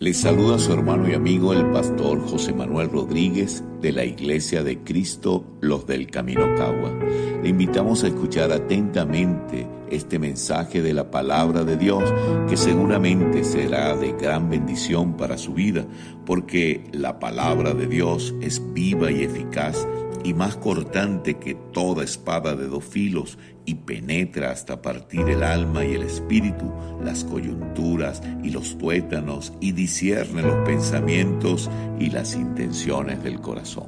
Les saluda a su hermano y amigo el pastor José Manuel Rodríguez de la Iglesia de Cristo, los del Camino Cagua. Le invitamos a escuchar atentamente este mensaje de la palabra de Dios, que seguramente será de gran bendición para su vida, porque la palabra de Dios es viva y eficaz y más cortante que toda espada de dos filos, y penetra hasta partir el alma y el espíritu, las coyunturas y los tuétanos, y discierne los pensamientos y las intenciones del corazón.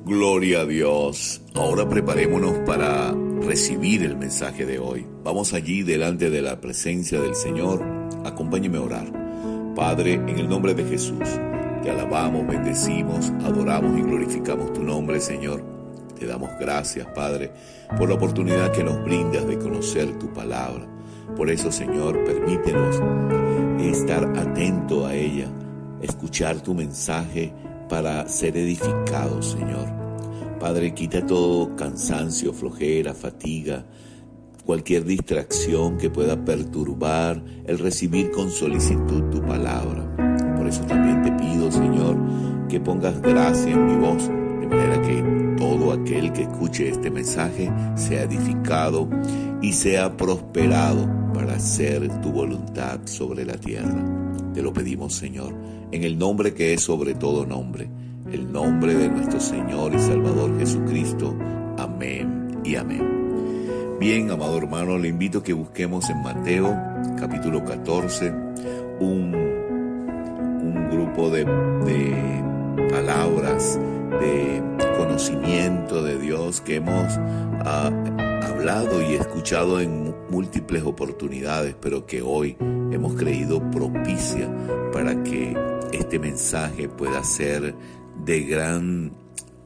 Gloria a Dios. Ahora preparémonos para recibir el mensaje de hoy. Vamos allí delante de la presencia del Señor. Acompáñeme a orar. Padre, en el nombre de Jesús, te alabamos, bendecimos, adoramos y glorificamos tu nombre, Señor. Te damos gracias, Padre, por la oportunidad que nos brindas de conocer tu palabra. Por eso, Señor, permítenos estar atento a ella, escuchar tu mensaje para ser edificados, Señor. Padre, quita todo cansancio, flojera, fatiga, cualquier distracción que pueda perturbar el recibir con solicitud tu palabra. Por eso también te pido, Señor, que pongas gracia en mi voz, de manera que todo aquel que escuche este mensaje sea edificado y sea prosperado para hacer tu voluntad sobre la tierra. Te lo pedimos, Señor, en el nombre que es sobre todo nombre, el nombre de nuestro Señor y Salvador Jesucristo. Amén y amén. Bien, amado hermano, le invito a que busquemos en Mateo, capítulo 14, un grupo de palabras, de conocimiento de Dios que hemos hablado y escuchado en múltiples oportunidades, pero que hoy hemos creído propicia para que este mensaje pueda ser de gran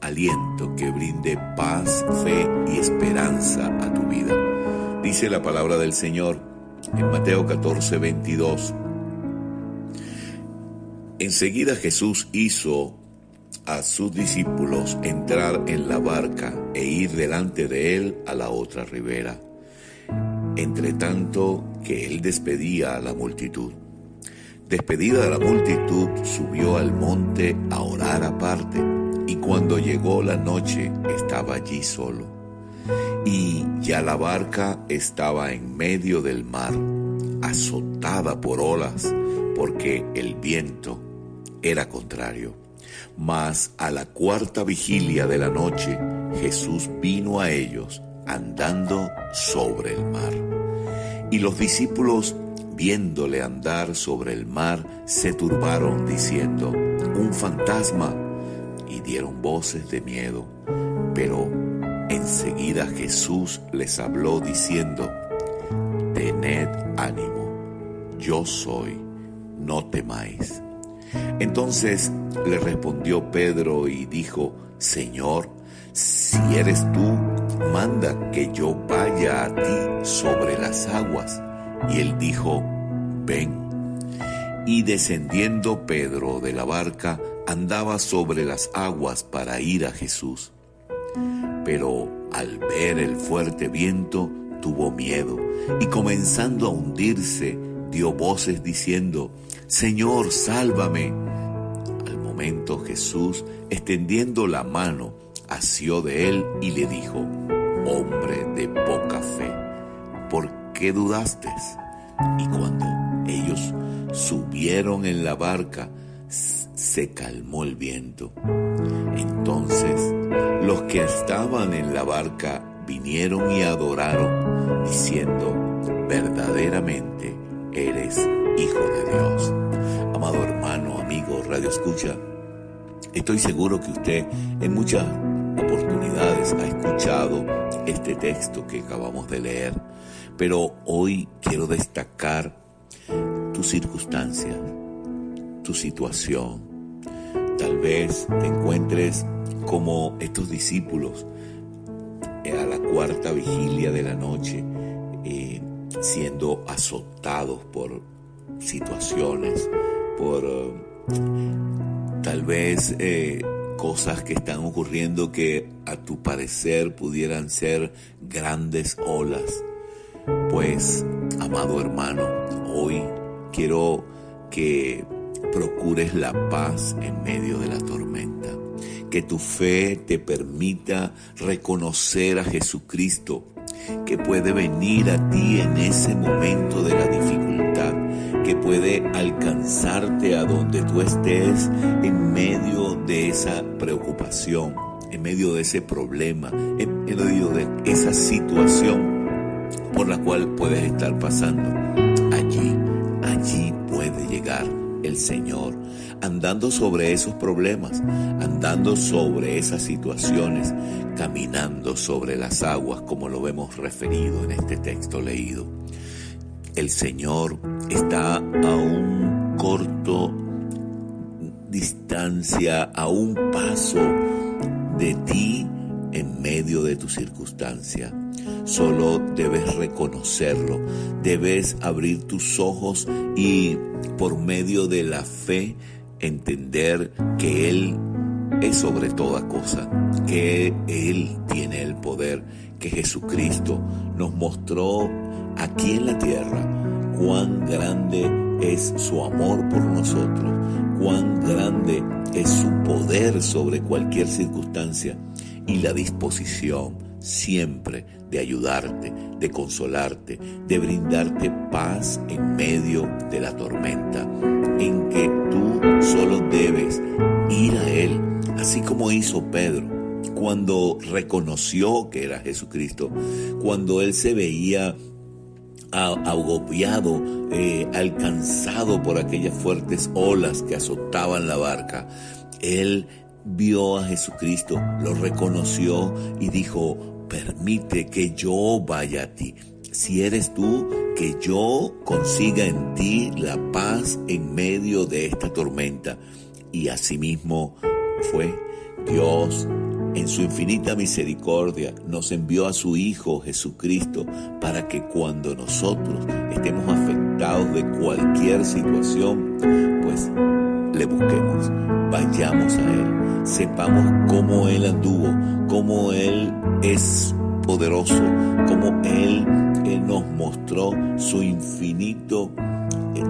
aliento, que brinde paz, fe y esperanza a tu vida. Dice la palabra del Señor en Mateo 14, 22. Enseguida Jesús hizo a sus discípulos entrar en la barca e ir delante de él a la otra ribera, entre tanto que él despedía a la multitud. Despedida la multitud, subió al monte a orar aparte, y cuando llegó la noche estaba allí solo. Y ya la barca estaba en medio del mar, azotada por olas, porque el viento era contrario. Mas a la cuarta vigilia de la noche, Jesús vino a ellos andando sobre el mar. Y los discípulos, viéndole andar sobre el mar, se turbaron diciendo: un fantasma, y dieron voces de miedo. Pero enseguida Jesús les habló diciendo: tened ánimo, yo soy, no temáis. Entonces le respondió Pedro y dijo: Señor, si eres tú, manda que yo vaya a ti sobre las aguas. Y él dijo: ven. Y descendiendo Pedro de la barca, andaba sobre las aguas para ir a Jesús. Pero al ver el fuerte viento, tuvo miedo, y comenzando a hundirse, dio voces diciendo: Señor, sálvame. Al momento Jesús, extendiendo la mano, asió de él y le dijo: hombre de poca fe, ¿por qué dudaste? Y cuando ellos subieron en la barca, se calmó el viento. Entonces los que estaban en la barca vinieron y adoraron, diciendo: verdaderamente eres Hijo de Dios. Amado hermano, amigo, radio escucha, estoy seguro que usted en muchas oportunidades ha escuchado este texto que acabamos de leer, pero hoy quiero destacar tus circunstancias, tu situación. Tal vez te encuentres como estos discípulos a la cuarta vigilia de la noche, siendo azotados por situaciones, por tal vez cosas que están ocurriendo que a tu parecer pudieran ser grandes olas. Pues, amado hermano, hoy quiero que procures la paz en medio de la tormenta. Que tu fe te permita reconocer a Jesucristo, que puede venir a ti en ese momento de la dificultad, que puede alcanzarte a donde tú estés en medio de esa preocupación, en medio de ese problema, en medio de esa situación por la cual puedes estar pasando. Allí puede llegar el Señor, andando sobre esos problemas, andando sobre esas situaciones, caminando sobre las aguas, como lo vemos referido en este texto leído. El Señor está a un corto distancia, a un paso de ti en medio de tu circunstancia. Solo debes reconocerlo, debes abrir tus ojos y por medio de la fe entender que Él es sobre toda cosa, que Él tiene el poder, que Jesucristo nos mostró aquí en la tierra cuán grande es su amor por nosotros, cuán grande es su poder sobre cualquier circunstancia y la disposición siempre de ayudarte, de consolarte, de brindarte paz en medio de la tormenta, en que tú solo debes ir a Él, así como hizo Pedro cuando reconoció que era Jesucristo, cuando él se veía agobiado, alcanzado por aquellas fuertes olas que azotaban la barca. Él vio a Jesucristo, lo reconoció y dijo: permite que yo vaya a ti. Si eres tú, que yo consiga en ti la paz en medio de esta tormenta. Y asimismo fue. Dios, en su infinita misericordia, nos envió a su Hijo Jesucristo para que cuando nosotros estemos afectados de cualquier situación, pues le busquemos, vayamos a Él, sepamos cómo Él anduvo, cómo Él es poderoso, cómo Él nos mostró su infinito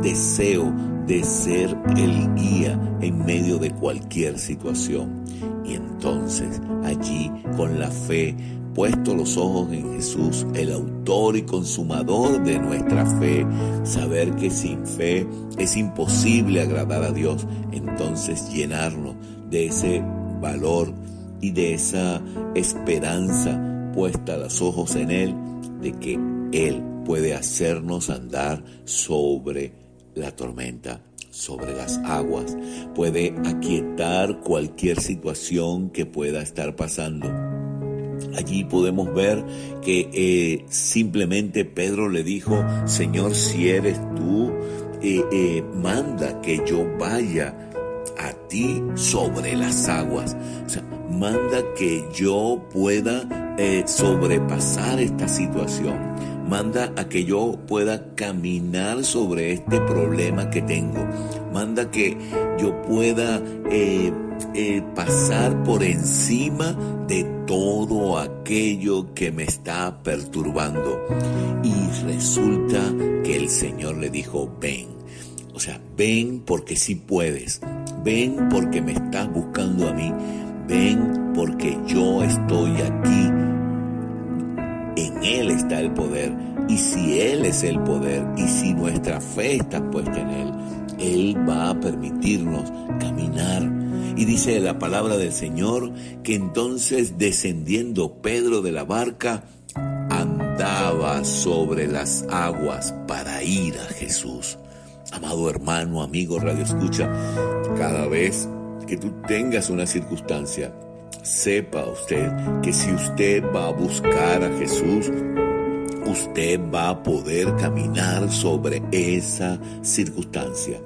deseo de ser el guía en medio de cualquier situación. Y entonces allí, con la fe, puesto los ojos en Jesús, el autor y consumador de nuestra fe, saber que sin fe es imposible agradar a Dios, entonces llenarnos de ese valor y de esa esperanza puesta los ojos en Él, de que Él puede hacernos andar sobre la tormenta, sobre las aguas, puede aquietar cualquier situación que pueda estar pasando. Allí podemos ver que simplemente Pedro le dijo: Señor, si eres tú, manda que yo vaya a ti sobre las aguas. O sea, manda que yo pueda sobrepasar esta situación. Manda a que yo pueda caminar sobre este problema que tengo. Manda que yo pueda pasar por encima de todo aquello que me está perturbando. Y resulta que el Señor le dijo: ven. O sea, ven porque sí puedes. Ven porque me estás buscando a mí. Ven porque yo estoy aquí. En Él está el poder, y si Él es el poder, y si nuestra fe está puesta en Él, Él va a permitirnos caminar. Y dice la palabra del Señor que entonces, descendiendo Pedro de la barca, andaba sobre las aguas para ir a Jesús. Amado hermano, amigo, radio escucha, cada vez que tú tengas una circunstancia, sepa usted que si usted va a buscar a Jesús, usted va a poder caminar sobre esa circunstancia.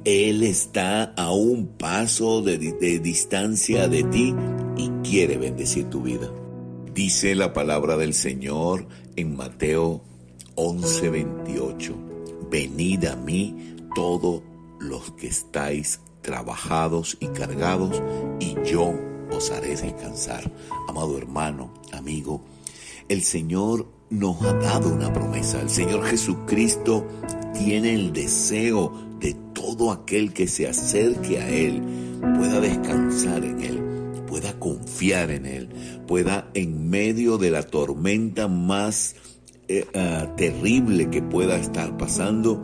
Él está a un paso de distancia de ti y quiere bendecir tu vida. Dice la palabra del Señor en Mateo 11:28: venid a mí todos los que estáis trabajados y cargados, y yo os haré descansar. Amado hermano, amigo, el Señor nos ha dado una promesa. El Señor Jesucristo tiene el deseo de todos todo aquel que se acerque a Él pueda descansar en Él, pueda confiar en Él, pueda en medio de la tormenta más terrible que pueda estar pasando,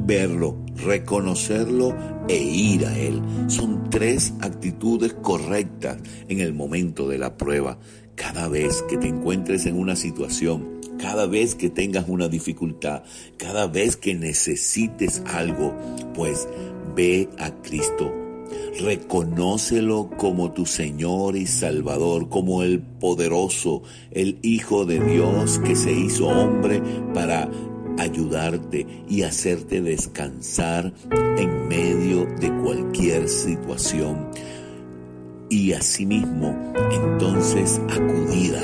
verlo, reconocerlo e ir a Él. Son 3 actitudes correctas en el momento de la prueba. Cada vez que te encuentres en una situación, cada vez que tengas una dificultad, cada vez que necesites algo, pues ve a Cristo. Reconócelo como tu Señor y Salvador, como el poderoso, el Hijo de Dios que se hizo hombre para ayudarte y hacerte descansar en medio de cualquier situación. Y asimismo, entonces acudir a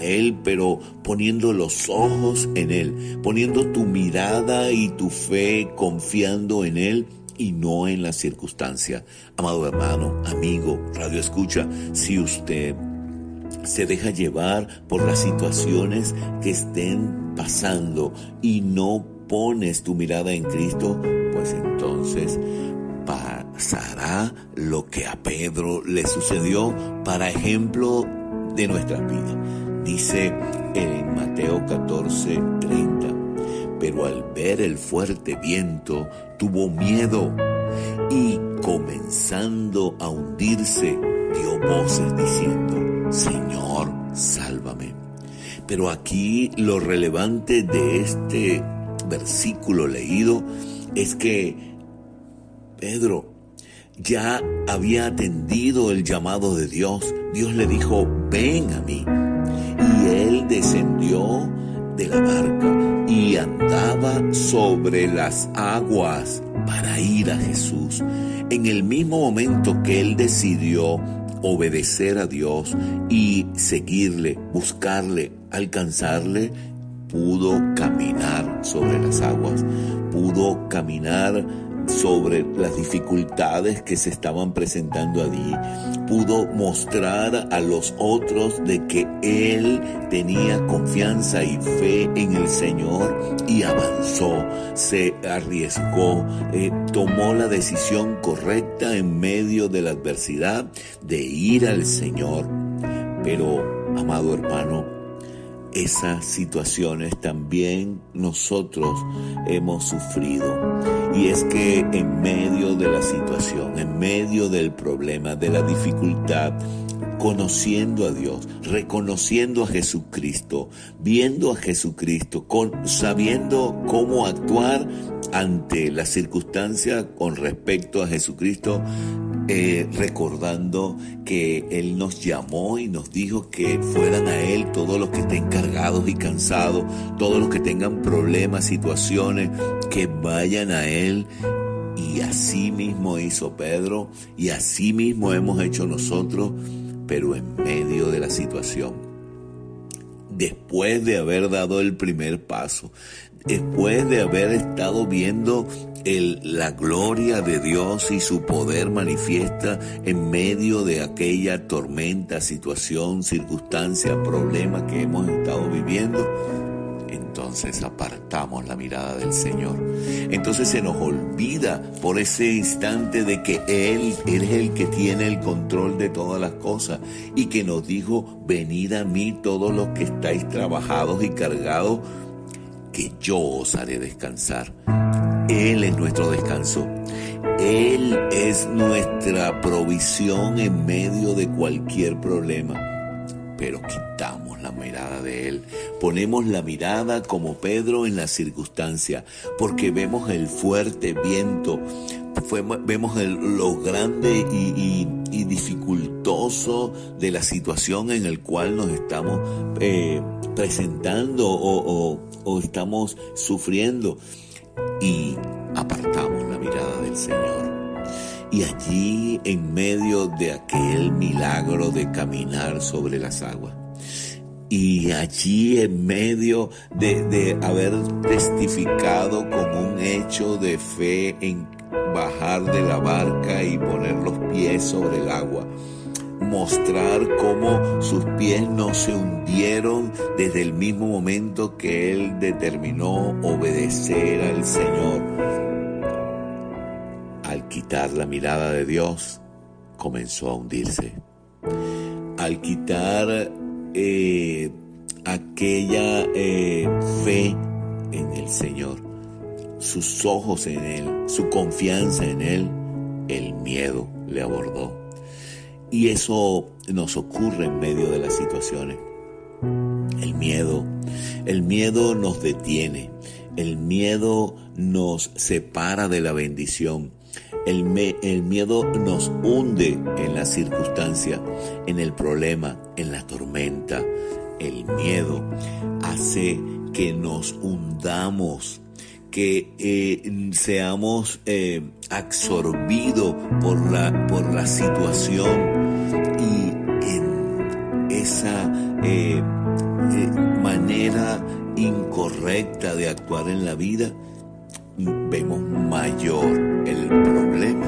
Él, pero poniendo los ojos en Él, poniendo tu mirada y tu fe, confiando en Él y no en la circunstancia. Amado hermano, amigo, radio escucha, si usted se deja llevar por las situaciones que estén pasando y no pones tu mirada en Cristo, pues entonces pasará lo que a Pedro le sucedió, para ejemplo de nuestras vidas. Dice en Mateo 14:30, pero al ver el fuerte viento tuvo miedo y comenzando a hundirse dio voces diciendo: Señor, sálvame. Pero aquí lo relevante de este versículo leído es que Pedro ya había atendido el llamado de Dios. Dios le dijo: ven a mí. Y él descendió de la barca y andaba sobre las aguas para ir a Jesús. En el mismo momento que él decidió obedecer a Dios y seguirle, buscarle, alcanzarle, pudo caminar sobre las aguas, pudo caminar sobre las dificultades que se estaban presentando allí, pudo mostrar a los otros de que él tenía confianza y fe en el Señor y avanzó, se arriesgó, tomó la decisión correcta en medio de la adversidad de ir al Señor. Pero, amado hermano, esas situaciones también nosotros hemos sufrido. Y es que en medio de la situación, en medio del problema, de la dificultad, conociendo a Dios, reconociendo a Jesucristo, viendo a Jesucristo, sabiendo cómo actuar ante las circunstancias con respecto a Jesucristo, recordando que Él nos llamó y nos dijo que fueran a Él todos los que estén cargados y cansados, todos los que tengan problemas, situaciones, que vayan a Él. Y así mismo hizo Pedro, y así mismo hemos hecho nosotros, pero en medio de la situación. Después de haber dado el primer paso, después de haber estado viendo la gloria de Dios y su poder manifiesta en medio de aquella tormenta, situación, circunstancia, problema que hemos estado viviendo, entonces apartamos la mirada del Señor. Entonces se nos olvida por ese instante de que Él es el que tiene el control de todas las cosas y que nos dijo: venid a mí todos los que estáis trabajados y cargados, que yo os haré descansar. Él es nuestro descanso. Él es nuestra provisión en medio de cualquier problema. Pero quitamos la mirada de Él. Ponemos la mirada como Pedro en la circunstancia, porque vemos el fuerte viento, vemos lo grande y dificultoso de la situación en el cual nos estamos presentando o estamos sufriendo, y apartamos la mirada del Señor. Y allí, en medio de aquel milagro de caminar sobre las aguas, y allí en medio de haber testificado como un hecho de fe en bajar de la barca y poner los pies sobre el agua, mostrar cómo sus pies no se hundieron desde el mismo momento que él determinó obedecer al Señor. al quitar la mirada de Dios, comenzó a hundirse. Al quitar aquella fe en el Señor, sus ojos en Él, su confianza en Él, el miedo le abordó. Y eso nos ocurre en medio de las situaciones. El miedo nos detiene, el miedo nos separa de la bendición. El miedo nos hunde en la circunstancia, en el problema, en la tormenta. El miedo hace que nos hundamos, que seamos absorbidos por la situación, y en esa manera incorrecta de actuar en la vida, vemos mayor el problema,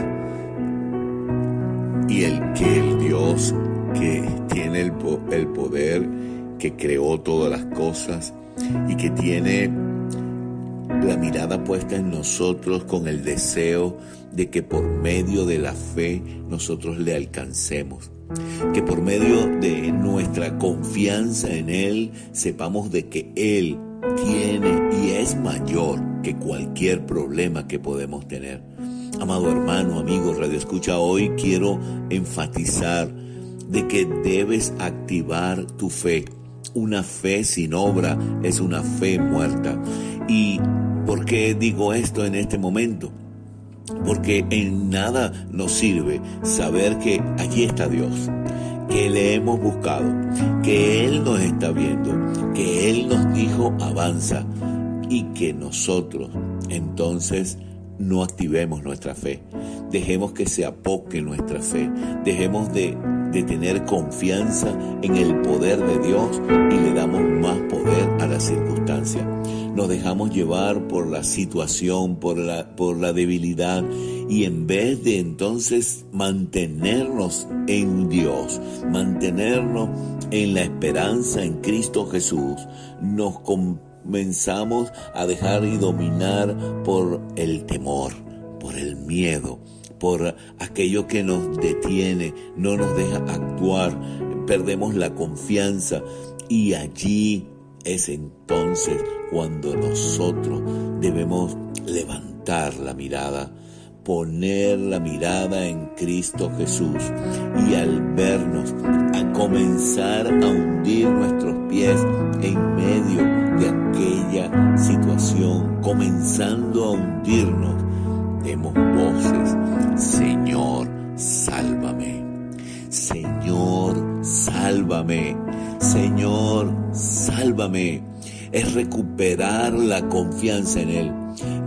y el Dios que tiene el poder, que creó todas las cosas y que tiene la mirada puesta en nosotros con el deseo de que por medio de la fe nosotros le alcancemos, que por medio de nuestra confianza en Él sepamos de que Él tiene y es mayor que cualquier problema que podemos tener. Amado hermano, amigo, Radio Escucha, hoy quiero enfatizar de que debes activar tu fe. Una fe sin obra es una fe muerta. ¿Y por qué digo esto en este momento? Porque en nada nos sirve saber que allí está Dios, que le hemos buscado, que Él nos está viendo, que Él nos dijo avanza, y que nosotros entonces no activemos nuestra fe. Dejemos que se apoque nuestra fe, dejemos de tener confianza en el poder de Dios y le damos más poder a la circunstancia. Nos dejamos llevar por la situación, por la debilidad, y en vez de entonces mantenernos en Dios, mantenernos en la esperanza en Cristo Jesús, nos comenzamos a dejar y dominar por el temor, por el miedo, por aquello que nos detiene, no nos deja actuar, perdemos la confianza, y allí es entonces cuando nosotros debemos levantar la mirada, poner la mirada en Cristo Jesús, y al vernos, a comenzar a hundir nuestros pies en medio de aquella situación, comenzando a hundirnos, demos voces: Señor, sálvame. Señor, sálvame. Señor, sálvame. Es recuperar la confianza en Él.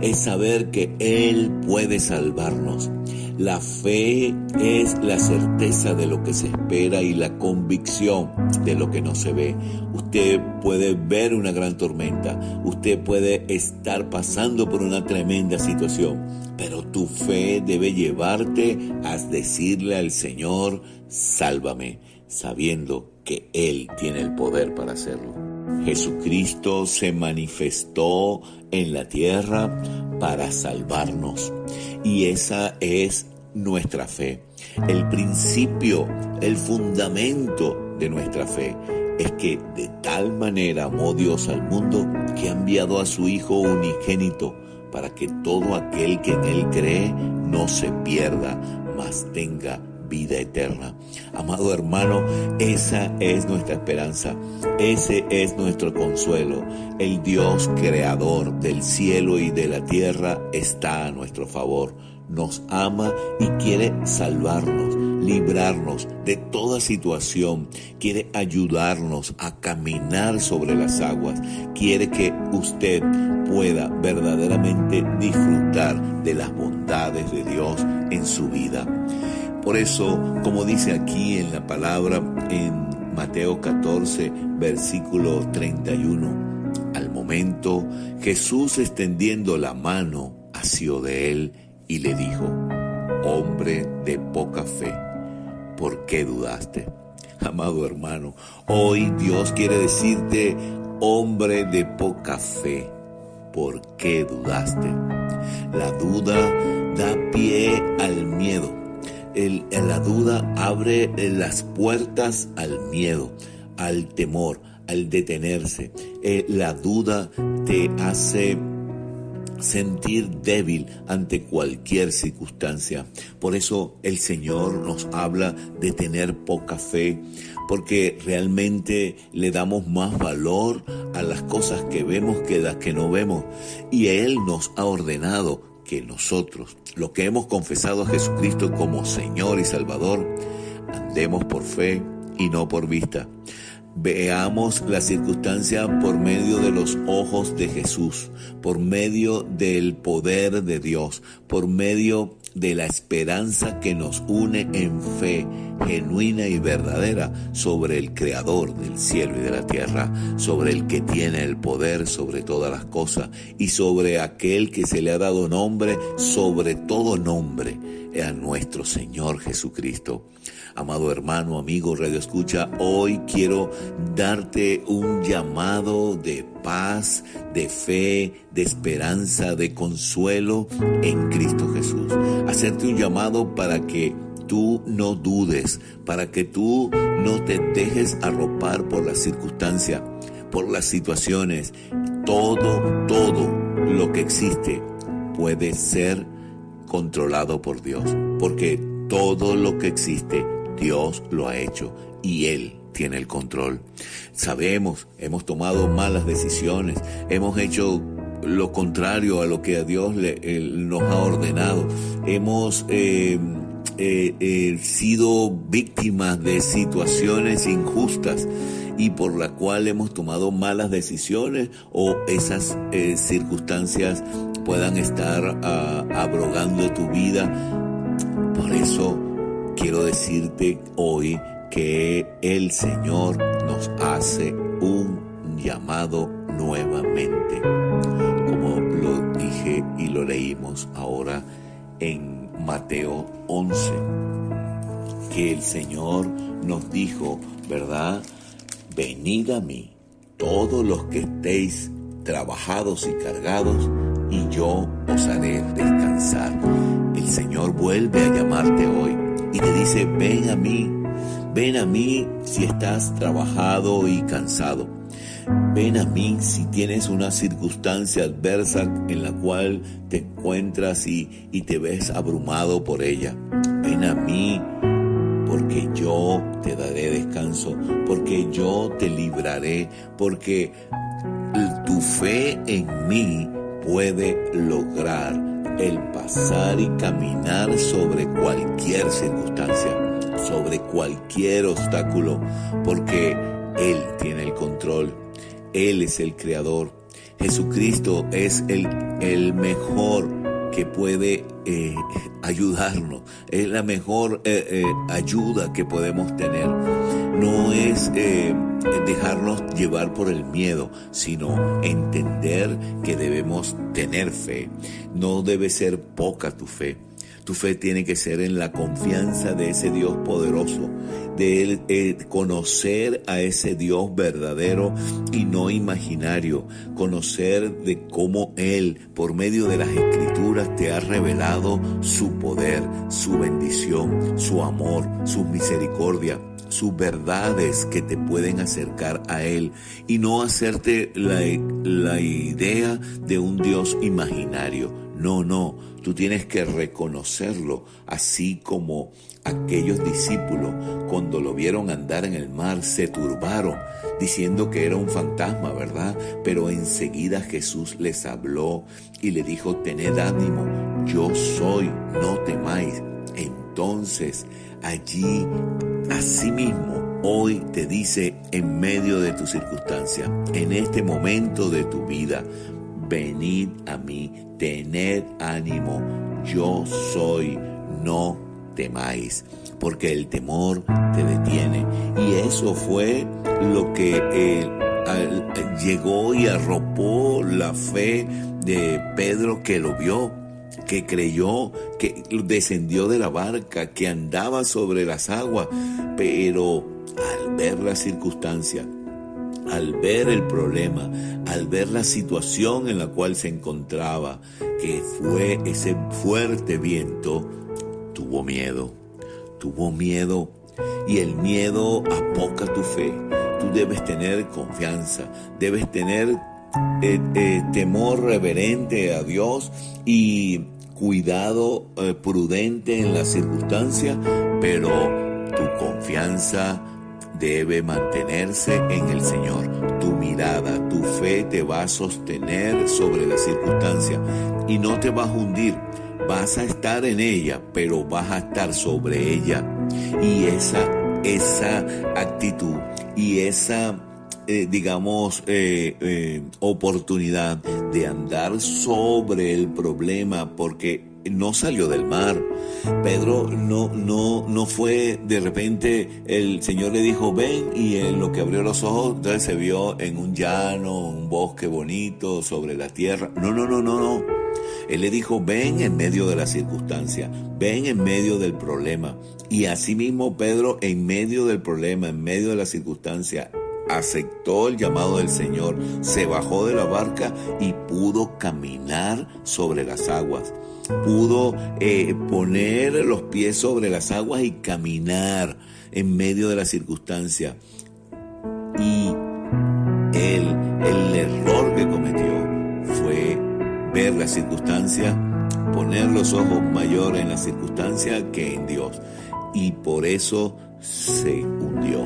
Es saber que Él puede salvarnos. La fe es la certeza de lo que se espera y la convicción de lo que no se ve. Usted puede ver una gran tormenta, usted puede estar pasando por una tremenda situación, pero tu fe debe llevarte a decirle al Señor: sálvame, sabiendo que Él tiene el poder para hacerlo. Jesucristo se manifestó en la tierra para salvarnos, y esa es nuestra fe. El principio, el fundamento de nuestra fe es que de tal manera amó Dios al mundo que ha enviado a su Hijo unigénito, para que todo aquel que en Él cree no se pierda, mas tenga vida eterna. Amado hermano, esa es nuestra esperanza, ese es nuestro consuelo. El Dios creador del cielo y de la tierra está a nuestro favor, nos ama y quiere salvarnos, librarnos de toda situación, quiere ayudarnos a caminar sobre las aguas, quiere que usted pueda verdaderamente disfrutar de las bondades de Dios en su vida. Por eso, como dice aquí en la palabra, en Mateo 14, versículo 31, al momento Jesús, extendiendo la mano, asió de él y le dijo: hombre de poca fe, ¿por qué dudaste? Amado hermano, hoy Dios quiere decirte: hombre de poca fe, ¿por qué dudaste? La duda da pie al miedo. La duda abre las puertas al miedo, al temor, al detenerse. La duda te hace sentir débil ante cualquier circunstancia. Por eso el Señor nos habla de tener poca fe, porque realmente le damos más valor a las cosas que vemos que las que no vemos. Y Él nos ha ordenado que nosotros, los que hemos confesado a Jesucristo como Señor y Salvador, andemos por fe y no por vista. Veamos la circunstancia por medio de los ojos de Jesús, por medio del poder de Dios, por medio de la esperanza que nos une en fe genuina y verdadera sobre el Creador del cielo y de la tierra, sobre el que tiene el poder sobre todas las cosas y sobre aquel que se le ha dado nombre sobre todo nombre, a nuestro Señor Jesucristo. Amado hermano, amigo, Radio Escucha, hoy quiero darte un llamado de paz, de fe, de esperanza, de consuelo en Cristo Jesús. Hacerte un llamado para que tú no dudes, para que tú no te dejes arropar por las circunstancias, por las situaciones. Todo lo que existe puede ser controlado por Dios, porque todo lo que existe Dios lo ha hecho y Él tiene el control. Sabemos, hemos tomado malas decisiones, hemos hecho lo contrario a lo que a Dios nos ha ordenado, hemos sido víctimas de situaciones injustas y por la cual hemos tomado malas decisiones o esas circunstancias puedan estar abrogando tu vida. Por eso quiero decirte hoy que el Señor nos hace un llamado nuevamente, como lo dije y lo leímos ahora en Mateo 11, que el Señor nos dijo, ¿verdad? Venid a mí, todos los que estéis trabajados y cargados, y yo os haré descansar. El Señor vuelve a llamarte hoy y te dice, ven a mí si estás trabajado y cansado. Ven a mí si tienes una circunstancia adversa en la cual te encuentras y te ves abrumado por ella. Ven a mí porque yo te daré descanso, porque yo te libraré, porque tu fe en mí puede lograr el pasar y caminar sobre cualquier circunstancia, sobre cualquier obstáculo, porque Él tiene el control, Él es el Creador. Jesucristo es el mejor que puede ayudarnos, es la mejor ayuda que podemos tener. No es dejarnos llevar por el miedo, sino entender que debemos tener fe. No debe ser poca tu fe. Tu fe tiene que ser en la confianza de ese Dios poderoso, de conocer a ese Dios verdadero y no imaginario, conocer de cómo Él, por medio de las Escrituras, te ha revelado su poder, su bendición, su amor, su misericordia, sus verdades que te pueden acercar a Él y no hacerte la idea de un Dios imaginario. No, tú tienes que reconocerlo, así como aquellos discípulos cuando lo vieron andar en el mar se turbaron diciendo que era un fantasma, ¿verdad? Pero enseguida Jesús les habló y le dijo, tened ánimo, yo soy, no temáis. Entonces allí, asimismo, hoy te dice en medio de tu circunstancia, en este momento de tu vida, venid a mí, tened ánimo, yo soy, no temáis, porque el temor te detiene. Y eso fue lo que llegó y arropó la fe de Pedro, que lo vio, que creyó, que descendió de la barca, que andaba sobre las aguas, pero al ver la circunstancia, al ver el problema, al ver la situación en la cual se encontraba, que fue ese fuerte viento, tuvo miedo. Y el miedo apoca tu fe. Tú debes tener confianza, debes tener temor reverente a Dios y cuidado prudente en las circunstancias, pero tu confianza debe mantenerse en el Señor. Tu mirada, tu fe te va a sostener sobre la circunstancia y no te vas a hundir. Vas a estar en ella, pero vas a estar sobre ella. Y esa actitud y esa oportunidad de andar sobre el problema, porque no salió del mar. Pedro no fue de repente, el Señor le dijo ven, y en lo que abrió los ojos entonces se vio en un llano, un bosque bonito sobre la tierra. No. Él le dijo ven en medio de la circunstancia, ven en medio del problema. Y asimismo Pedro, en medio del problema, en medio de la circunstancia, aceptó el llamado del Señor, se bajó de la barca y pudo caminar sobre las aguas. Pudo poner los pies sobre las aguas y caminar en medio de la circunstancia. Y el error que cometió fue ver la circunstancia, poner los ojos mayor en la circunstancia que en Dios. Y por eso se hundió,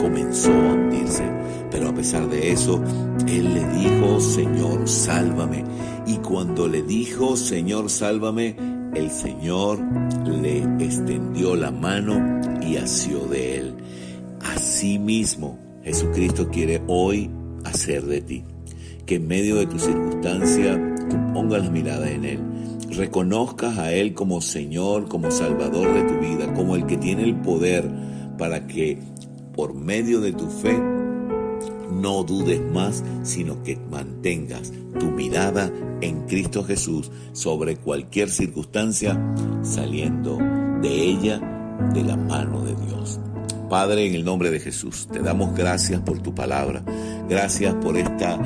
comenzó a hundirse. Pero a pesar de eso, él le dijo, Señor, sálvame. Y cuando le dijo, Señor, sálvame, el Señor le extendió la mano y asió de él. Asimismo, Jesucristo quiere hoy hacer de ti. Que en medio de tu circunstancia, tú pongas la mirada en Él. Reconozcas a Él como Señor, como Salvador de tu vida, como el que tiene el poder para que por medio de tu fe no dudes más, sino que mantengas tu mirada en Cristo Jesús sobre cualquier circunstancia, saliendo de ella de la mano de Dios. Padre, en el nombre de Jesús, te damos gracias por tu palabra. Gracias por esta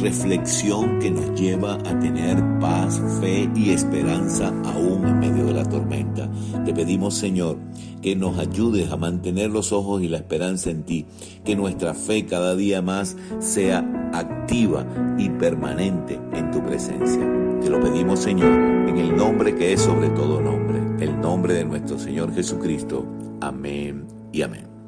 reflexión que nos lleva a tener paz, fe y esperanza aún en medio de la tormenta. Te pedimos, Señor, que nos ayudes a mantener los ojos y la esperanza en ti, que nuestra fe cada día más sea activa y permanente en tu presencia. Te lo pedimos, Señor, en el nombre que es sobre todo nombre, el nombre de nuestro Señor Jesucristo. Amén y amén.